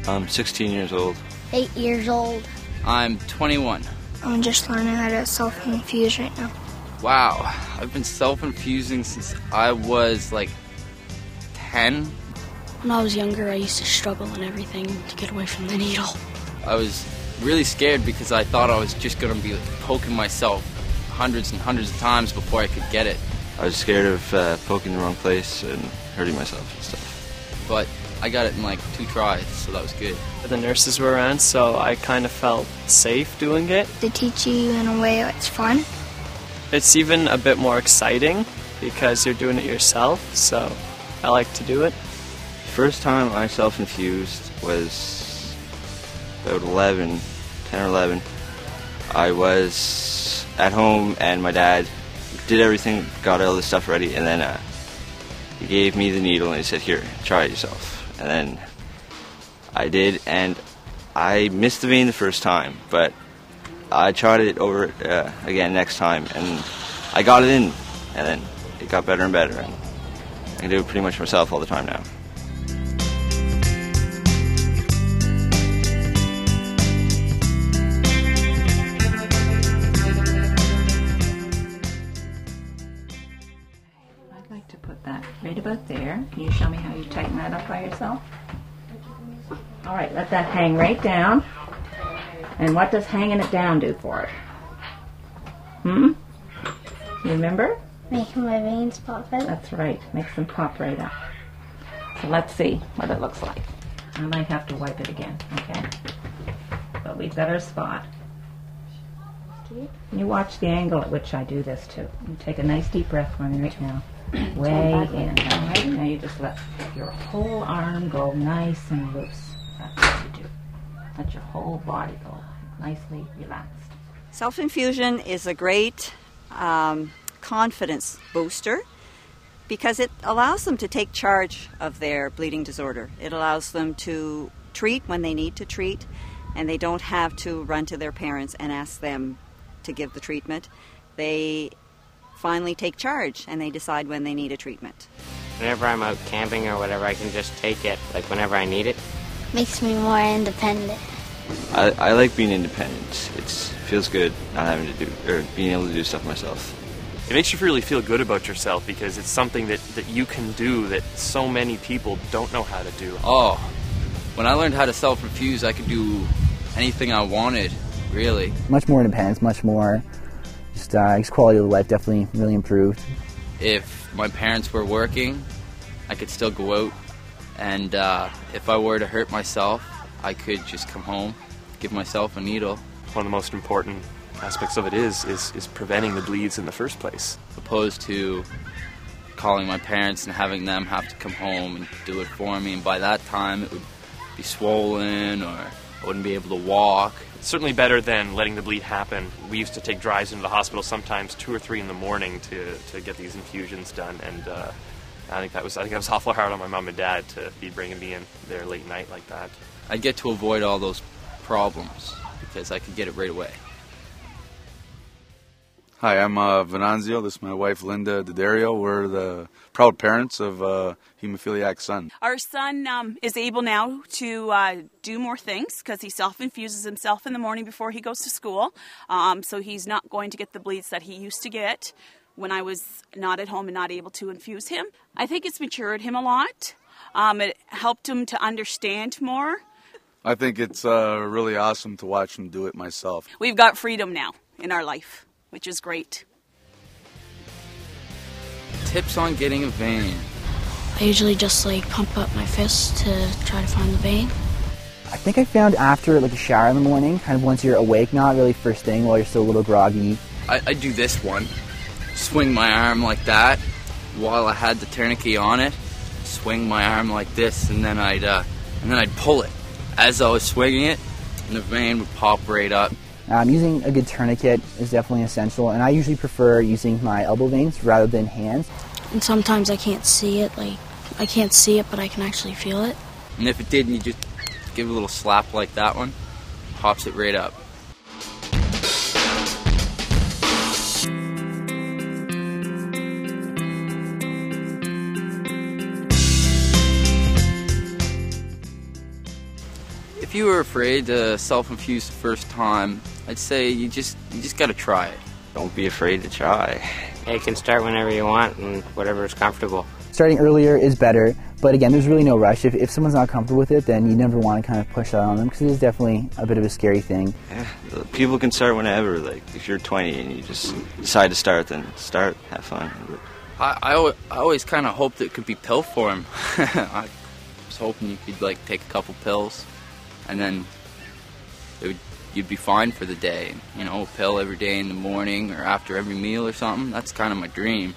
I'm 16 years old. 8 years old. I'm 21. I'm just learning how to self-infuse right now. Wow, I've been self-infusing since I was like 10. When I was younger, I used to struggle and everything to get away from the needle. I was really scared because I thought I was just going to be poking myself hundreds and hundreds of times before I could get it. I was scared of poking the wrong place and hurting myself and stuff. But I got it in like 2 tries, so that was good. The nurses were around, so I kind of felt safe doing it. They teach you in a way that's fun. It's even a bit more exciting because you're doing it yourself, so I like to do it. First time I self-infused was about 10 or 11. I was at home and my dad did everything, got all the stuff ready, and then he gave me the needle and he said, "Here, try it yourself." And then I did, and I missed the vein the first time, but I tried it over again next time, and I got it in, and then it got better and better, and I can do it pretty much myself all the time now. I'd like to put that right about there. Can you show me how you tighten that up by yourself? All right, let that hang right down. And what does hanging it down do for it? You remember? Making my veins pop out. That's right, makes them pop right up. So let's see what it looks like. I might have to wipe it again, okay? But we've got our spot. You watch the angle at which I do this too. You take a nice deep breath for me right now. Way in. All right, now you just let your whole arm go nice and loose. That's what you do. Let your whole body go nicely relaxed. Self-infusion is a great confidence booster because it allows them to take charge of their bleeding disorder. It allows them to treat when they need to treat, and they don't have to run to their parents and ask them to give the treatment. They finally take charge and they decide when they need a treatment. Whenever I'm out camping or whatever, I can just take it, like whenever I need it. Makes me more independent. I like being independent. It feels good not having to do, or being able to do stuff myself. It makes you really feel good about yourself because it's something that you can do that so many people don't know how to do. Oh, when I learned how to self-infuse, I could do anything I wanted, really. Much more independence, much more, just quality of life definitely really improved. If my parents were working, I could still go out, and if I were to hurt myself, I could just come home, give myself a needle. One of the most important aspects of it is preventing the bleeds in the first place. Opposed to calling my parents and having them have to come home and do it for me, and by that time it would be swollen or I wouldn't be able to walk. It's certainly better than letting the bleed happen. We used to take drives into the hospital sometimes 2 or 3 in the morning to get these infusions done, and I think that was awful hard on my mom and dad to be bringing me in there late night like that. I get to avoid all those problems because I could get it right away. Hi, I'm Venanzio. This is my wife, Linda D'Addario. We're the proud parents of a hemophiliac son. Our son is able now to do more things because he self-infuses himself in the morning before he goes to school. So he's not going to get the bleeds that he used to get when I was not at home and not able to infuse him. I think it's matured him a lot. It helped him to understand more. I think it's really awesome to watch him do it myself. We've got freedom now in our life, which is great. Tips on getting a vein. I usually just pump up my fist to try to find the vein. I think I found after a shower in the morning, kind of once you're awake, not really first thing while you're still a little groggy. I do this one. Swing my arm like that while I had the tourniquet on it. Swing my arm like this, and then I'd pull it as I was swinging it, and the vein would pop right up. Using a good tourniquet is definitely essential, and I usually prefer using my elbow veins rather than hands. And sometimes I can't see it, I can't see it, but I can actually feel it. And if it didn't, you just give it a little slap like that one, pops it right up. If you were afraid to self-infuse the first time, I'd say you just got to try it. Don't be afraid to try. You can start whenever you want and whatever is comfortable. Starting earlier is better, but again, there's really no rush. If someone's not comfortable with it, then you never want to kind of push that on them, because it is definitely a bit of a scary thing. Yeah, people can start whenever. Like, if you're 20 and you just decide to start, then start, have fun. I always kind of hoped it could be pill form. I was hoping you could like take a couple pills, and then you'd be fine for the day. You know, a pill every day in the morning or after every meal or something. That's kind of my dream.